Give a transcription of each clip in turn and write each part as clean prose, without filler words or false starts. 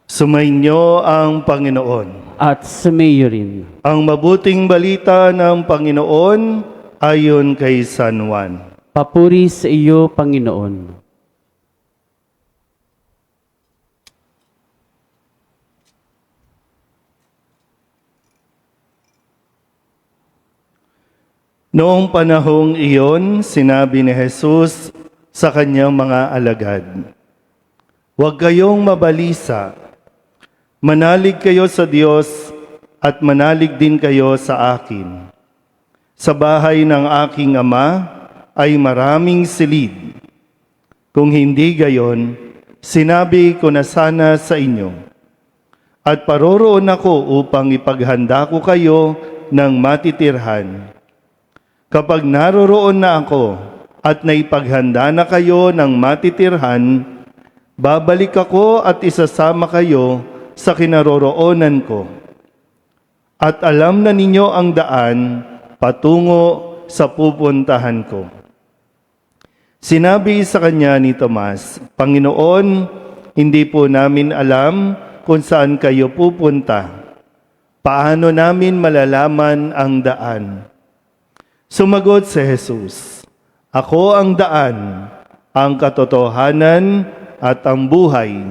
Sumainyo ang Panginoon. At sumayo rin. Ang mabuting balita ng Panginoon ayon kay San Juan. Papuri sa iyo, Panginoon. Noong panahong iyon, sinabi ni Jesus sa kanyang mga alagad, "Huwag kayong mabalisa. Manalig kayo sa Diyos at manalig din kayo sa akin. Sa bahay ng aking Ama ay maraming silid. Kung hindi gayon, sinabi ko na sana sa inyo. At paroroon ako upang ipaghanda ko kayo ng matitirhan. Kapag naroroon na ako at naipaghanda na kayo ng matitirhan, babalik ako at isasama kayo sa kinaroroonan ko. At alam na ninyo ang daan patungo sa pupuntahan ko." Sinabi sa kanya ni Tomas, "Panginoon, hindi po namin alam kung saan kayo pupunta. Paano namin malalaman ang daan?" Sumagot si Jesus, "Ako ang daan, ang katotohanan at ang buhay.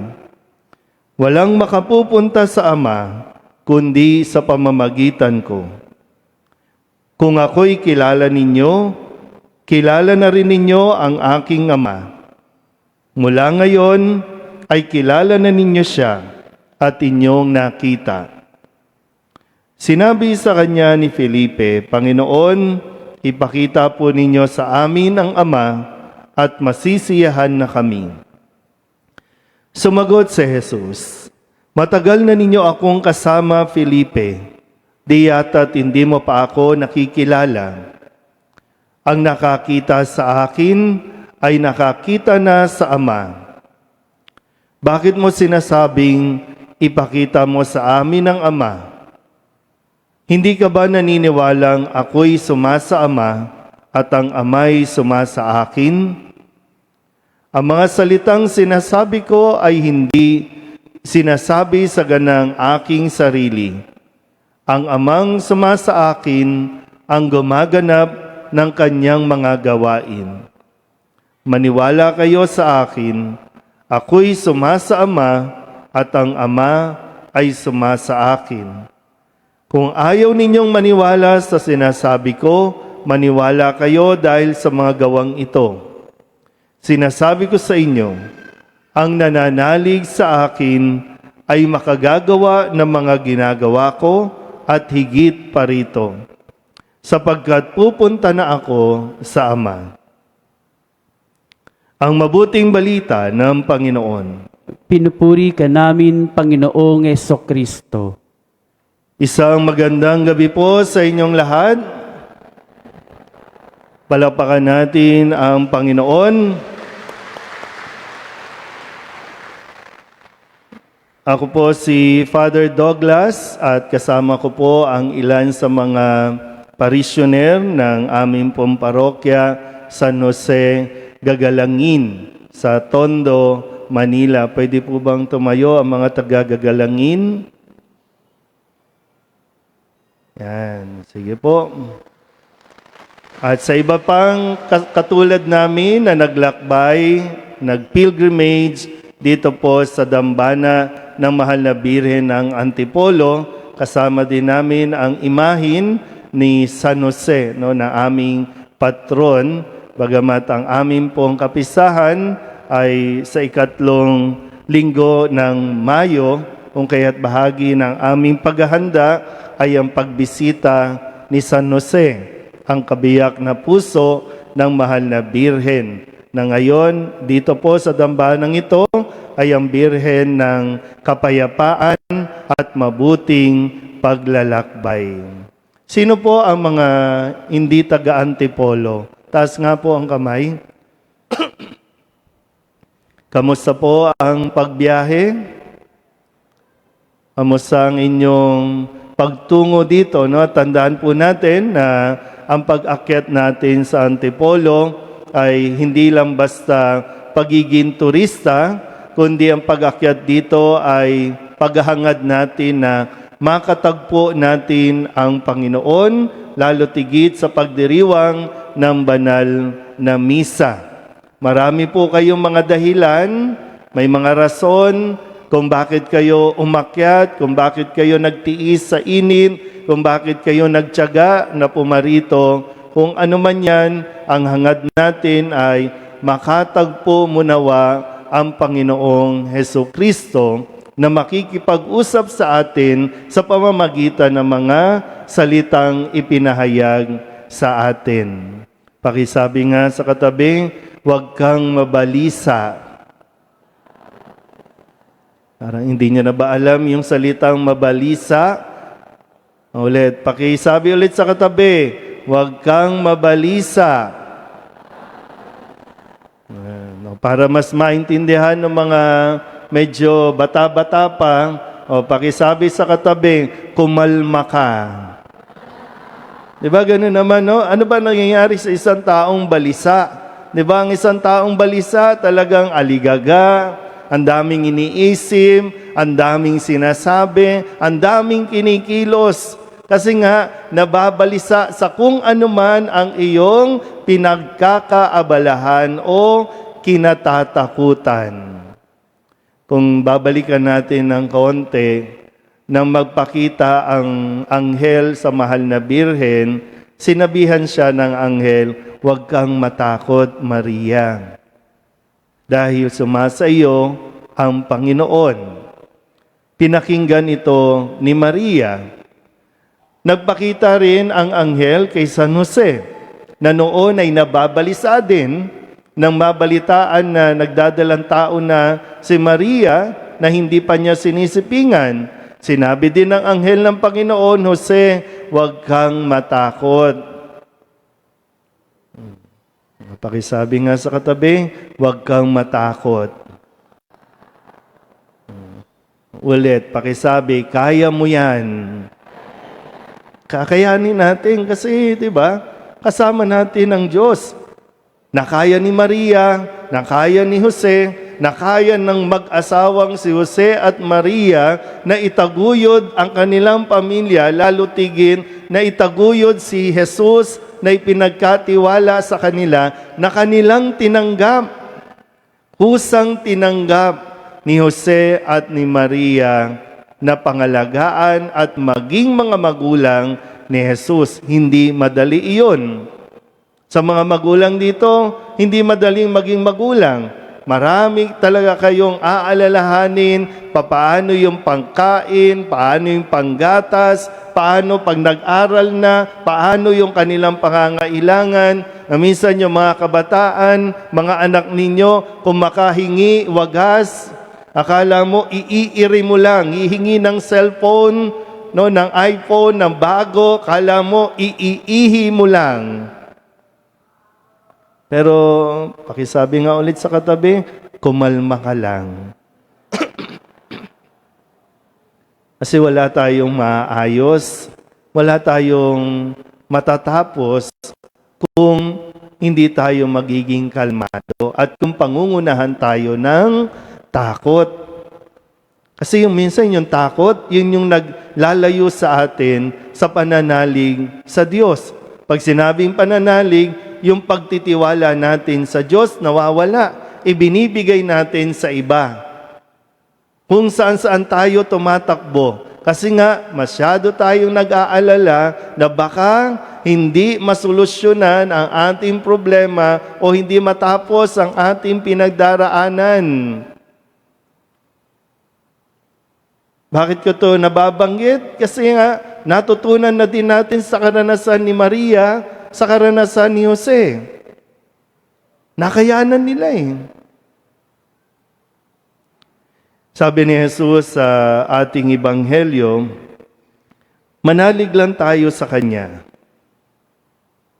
Walang makapupunta sa Ama kundi sa pamamagitan ko. Kung ako'y kilala ninyo, kilala na rin ninyo ang aking Ama. Mula ngayon ay kilala na ninyo siya at inyong nakita." Sinabi sa kanya ni Felipe, "Panginoon, ipakita po ninyo sa amin ang Ama at masisiyahan na kami." Sumagot si Jesus, "Matagal na ninyo akong kasama, Felipe. Di yata't hindi mo pa ako nakikilala. Ang nakakita sa akin ay nakakita na sa Ama. Bakit mo sinasabing ipakita mo sa amin ang Ama? Hindi ka ba naniniwalang ako'y sumasa Ama at ang Ama'y sumasa akin? Ang mga salitang sinasabi ko ay hindi sinasabi sa ganang aking sarili. Ang Amang sumasa akin ang gumaganap ng kanyang mga gawain. Maniwala kayo sa akin, ako'y sumasa Ama at ang Ama ay sumasa akin. Kung ayaw ninyong maniwala sa sinasabi ko, maniwala kayo dahil sa mga gawang ito. Sinasabi ko sa inyo, ang nananalig sa akin ay makagagawa ng mga ginagawa ko at higit pa rito, sapagkat pupunta na ako sa Ama." Ang mabuting balita ng Panginoon. Pinupuri ka namin, Panginoong Jesucristo. Isang magandang gabi po sa inyong lahat. Palakpakan natin ang Panginoon. Ako po si Father Douglas at kasama ko po ang ilan sa mga parishioner ng aming pong parokya San Jose Gagalangin sa Tondo, Manila. Pwede po bang tumayo ang mga taga-Gagalangin? Yan, sige po. At sa iba pang katulad namin na naglakbay, nagpilgrimage dito po sa dambana ng Mahal na Birhen ng Antipolo, kasama din namin ang imahin ni San Jose, no, na aming patron, bagamat ang aming pong kapisahan ay sa ikatlong linggo ng Mayo, kung kaya't bahagi ng aming paghahanda ay ang pagbisita ni San Jose, ang kabiyak na puso ng Mahal na Birhen, na ngayon dito po sa dambanang ito ay ang Birhen ng kapayapaan at mabuting paglalakbay. Sino po ang mga hindi taga-Antipolo? Taas nga po ang kamay. Kamusta po ang pagbiyahe? Kamusta ang inyong pagtungo dito? No? Tandaan po natin na ang pag-akyat natin sa Antipolo ay hindi lang basta pagiging turista, kundi ang pag-akyat dito ay paghahangad natin na makatagpo natin ang Panginoon, lalo tigit sa pagdiriwang ng banal na misa. Marami po kayong mga dahilan, may mga rason kung bakit kayo umakyat, kung bakit kayo nagtiis sa init, kung bakit kayo nagtiyaga na pumarito. Kung ano man yan, ang hangad natin ay makatagpo mo nawa ang Panginoong Hesukristo na makikipag-usap sa atin sa pamamagitan ng mga salitang ipinahayag sa atin. Pakisabi nga sa katabi, huwag kang mabalisa. Parang hindi niya na ba alam yung salitang mabalisa? Ulit, pakisabi ulit sa katabi, huwag kang mabalisa. Para mas maintindihan ng mga medyo bata-bata pa, pakisabi sa katabi, kumalma ka. Diba ganun naman, no? Ano ba nangyayari sa isang taong balisa? Diba ang isang taong balisa talagang aligaga, ang daming iniisip, ang daming sinasabi, ang daming kinikilos. Kasi nga, nababalisa sa kung ano man ang iyong pinagkakaabalahan o kinatatakutan. Kung babalikan natin ng konti, nang magpakita ang anghel sa mahal na birhen, sinabihan siya ng anghel, huwag kang matakot, Maria, dahil sumasa iyo ang Panginoon. Pinakinggan ito ni Maria. Nagpakita rin ang anghel kay San Jose, na noon ay nababalisa din nang mabalitaan na nagdadalang tao na si Maria na hindi pa niya sinisipingan. Sinabi din ng anghel ng Panginoon, Jose, huwag kang matakot. Pakisabi nga sa katabi, huwag kang matakot. Ulit, pakisabi, kaya mo yan. Kakayanin natin kasi, di ba, kasama natin ang Diyos. Nakaya ni Maria, nakaya ni Jose, nakaya ng mag-asawang si Jose at Maria na itaguyod ang kanilang pamilya, lalo tigin na itaguyod si Jesus na ipinagkatiwala sa kanila na kanilang tinanggap. Husang tinanggap ni Jose at ni Maria na pangalagaan at maging mga magulang ni Jesus. Hindi madali iyon. Sa mga magulang dito, hindi madaling maging magulang. Marami talaga kayong aalalahanin, paano yung pangkain, paano yung panggatas, paano pag nag-aral na, paano yung kanilang pangangailangan. Minsan yung mga kabataan, mga anak ninyo, kung makahingi, wagas, akala mo, iiiri mo lang, hihingi ng cellphone, no, ng iPhone, ng bago, akala mo, iiihi mo lang. Pero, pakisabi nga ulit sa katabi, kumalma ka lang. Kasi wala tayong maayos, wala tayong matatapos kung hindi tayo magiging kalmado at kung pangungunahan tayo ng takot. Kasi yung minsan yung takot, yun yung naglalayo sa atin sa pananalig sa Diyos. Pag sinabing pananalig, yung pagtitiwala natin sa Diyos nawawala, ibinibigay natin sa iba. Kung saan-saan tayo tumatakbo. Kasi nga, masyado tayong nag-aalala na baka hindi masolusyonan ang ating problema o hindi matapos ang ating pinagdaraanan. Bakit ko ito nababanggit? Kasi nga, natutunan na din natin sa karanasan ni Maria, sa karanasan ni Jose. Nakayanan nila eh. Sabi ni Jesus sa ating ebanghelyo, manalig lang tayo sa Kanya.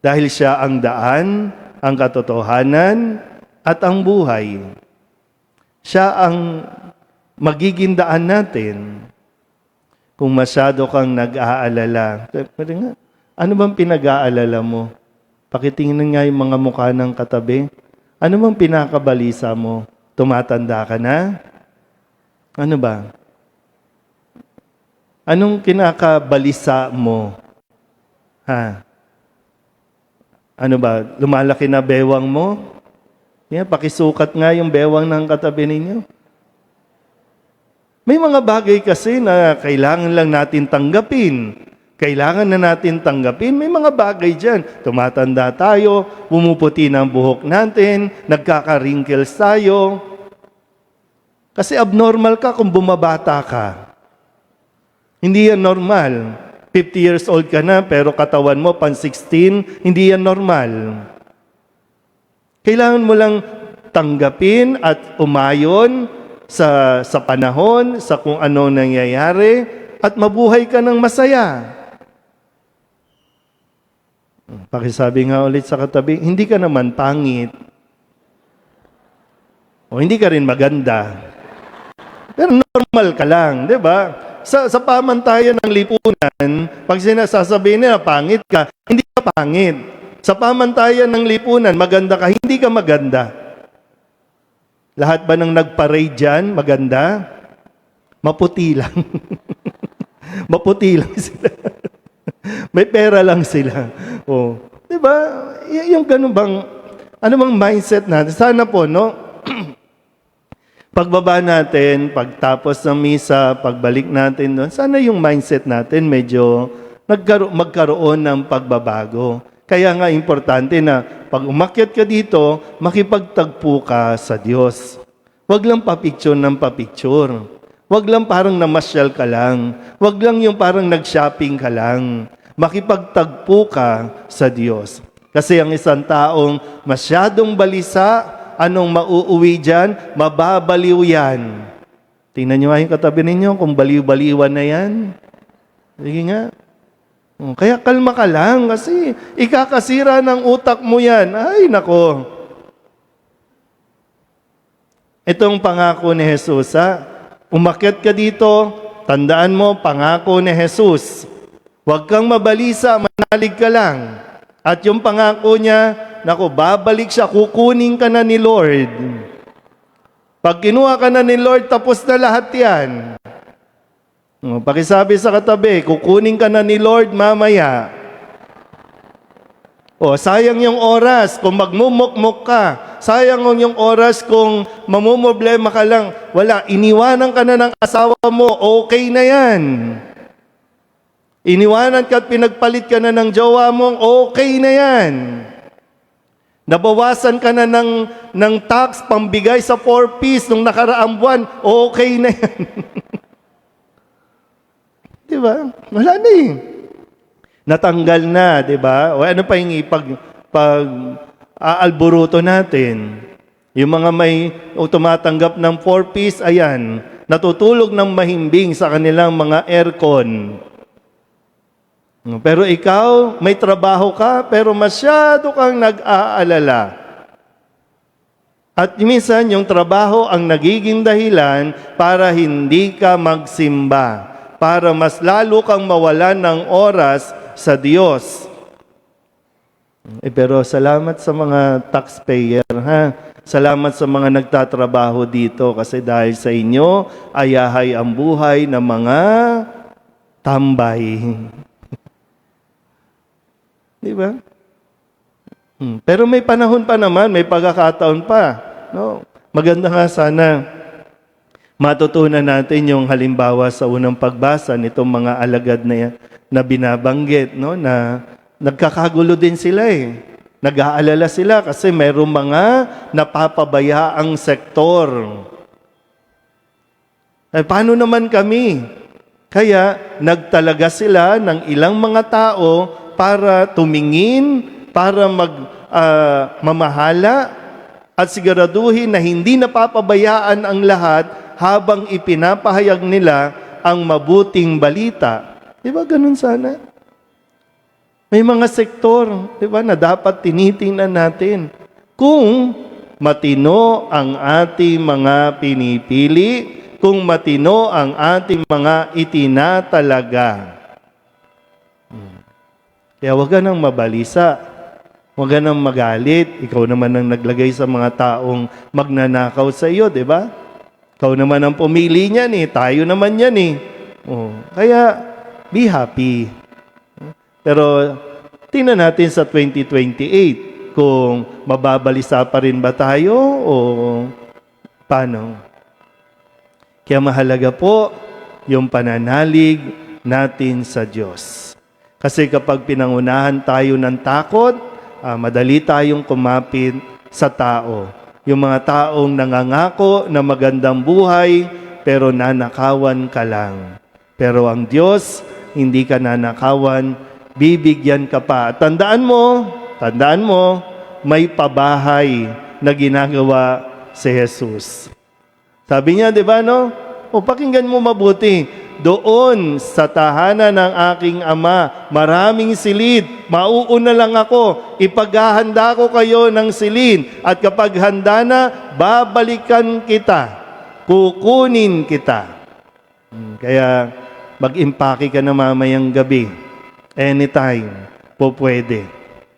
Dahil siya ang daan, ang katotohanan, at ang buhay. Siya ang magiging daan natin. Kung masyado kang nag-aalala, ano bang pinag-aalala mo? Pakitingnan nga yung mga mukha ng katabi. Ano bang pinakabalisa mo? Tumatanda ka na? Ano ba? Anong kinakabalisa mo? Ha? Ano ba? Lumalaki na bewang mo? Pakisukat nga yung bewang ng katabi ninyo. May mga bagay kasi na kailangan lang natin tanggapin. Kailangan na natin tanggapin. May mga bagay dyan. Tumatanda tayo, pumuputi ng buhok natin, nagkaka-wrinkles tayo. Kasi abnormal ka kung bumabata ka. Hindi yan normal. 50 years old ka na, pero katawan mo pan 16, hindi yan normal. Kailangan mo lang tanggapin at umayon sa panahon, sa kung ano nangyayari, at mabuhay ka ng masaya. Pakisabi nga ulit sa katabi, hindi ka naman pangit. O hindi ka rin maganda. Pero normal ka lang, di ba? Sa pamantayan ng lipunan, pag sinasasabihin nila pangit ka, hindi ka pangit. Sa pamantayan ng lipunan, maganda ka, hindi ka maganda. Lahat ba ng nagparade dyan, maganda? Maputi lang. Maputi lang sila. May pera lang sila. Oh. Di ba? Yung ganun bang, ano bang mindset natin? Sana po, no? Pagbaba natin, pagtapos ng misa, pagbalik natin doon, sana yung mindset natin medyo magkaroon ng pagbabago. Kaya nga importante na pag umakyat ka dito, makipagtagpo ka sa Diyos. Huwag lang papicture ng papicture. Huwag lang parang namasyal ka lang. Huwag lang yung parang nag-shopping ka lang. Makipagtagpo ka sa Diyos. Kasi ang isang taong masyadong balisa, anong mauuwi dyan? Mababaliw yan. Tingnan nyo nga yung katabi ninyo kung baliw-baliwan na yan. Sige nga. Kaya kalma ka lang kasi ikakasira ng utak mo yan. Ay, nako. Itong pangako ni Jesus, ha? Umakyat ka dito, tandaan mo, pangako ni Jesus. Huwag kang mabalisa, manalig ka lang. At yung pangako niya, naku, babalik siya, kukunin ka na ni Lord. Pag kinuha ka na ni Lord, tapos na lahat yan. Pakisabi sa katabi, kukunin ka na ni Lord mamaya. Sayang yung oras kung magmumukmuk ka. Sayang yung oras kung mamumblema ka lang. Wala, iniwanan ka na ng asawa mo, okay na yan. Iniwanan ka at pinagpalit ka na ng jowa mo, okay na yan. Nabawasan ka na ng tax pambigay sa 4-piece nung nakaraang buwan, okay na yan. Di ba? Wala na eh. Natanggal na, di ba? O ano pa yung aalburuto natin? Yung mga may tumatanggap ng 4-piece, ayan, natutulog ng mahimbing sa kanilang mga aircon. Pero ikaw, may trabaho ka, pero masyado kang nag-aalala. At minsan, yung trabaho ang nagiging dahilan para hindi ka magsimba, para mas lalo kang mawalan ng oras sa Diyos. Pero salamat sa mga taxpayer, ha? Salamat sa mga nagtatrabaho dito kasi dahil sa inyo, ayahay ang buhay ng mga tambay. Di ba? Pero may panahon pa naman, may pagkakataon pa. No? Maganda nga sana matutunan natin yung halimbawa sa unang pagbasa nitong mga alagad na binabanggit, no? Na nagkakagulo din sila eh. Nag-aalala sila kasi mayroong mga napapabayaang sektor. Paano naman kami? Kaya nagtalaga sila ng ilang mga tao para tumingin, para mamahala at siguraduhin na hindi napapabayaan ang lahat habang ipinapahayag nila ang mabuting balita. Di ba ganun sana? May mga sektor, di ba, na dapat tinitingnan natin. Kung matino ang ating mga pinipili, kung matino ang ating mga itinatalaga. Kaya huwag ka nang mabalisa. Huwag ka nang magalit. Ikaw naman ang naglagay sa mga taong magnanakaw sa iyo, di ba? Ikaw naman ang pumili niyan eh. Tayo naman yan eh. Oh, kaya, be happy. Pero, tingnan natin sa 2028 kung mababalisa pa rin ba tayo o paano. Kaya mahalaga po yung pananalig natin sa Diyos. Kasi kapag pinangunahan tayo ng takot, madali tayong kumapit sa tao. Yung mga taong nangangako na magandang buhay, pero nanakawan ka lang. Pero ang Diyos, hindi ka nanakawan, bibigyan ka pa. Tandaan mo, may pabahay na ginagawa si Jesus. Sabi niya, di ba, no? O pakinggan mo mabuti. Doon sa tahanan ng aking ama, maraming silid. Mauuna lang ako. Ipaghahanda ko kayo ng silid. At kapag handa na, babalikan kita. Kukunin kita. Kaya mag-impake ka na mamayang gabi. Anytime po pwede.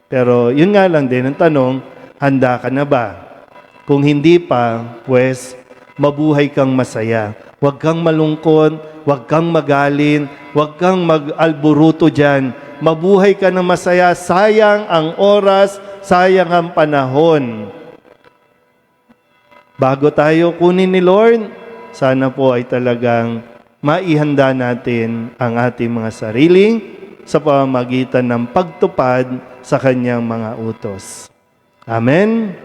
Pero yun nga lang din ang tanong, handa ka na ba? Kung hindi pa, pues mabuhay kang masaya. Huwag kang malungkot, huwag kang magaling, huwag kang mag-alburuto dyan. Mabuhay ka na masaya, sayang ang oras, sayang ang panahon. Bago tayo kunin ni Lord, sana po ay talagang maihanda natin ang ating mga sarili sa pamamagitan ng pagtupad sa kanyang mga utos. Amen.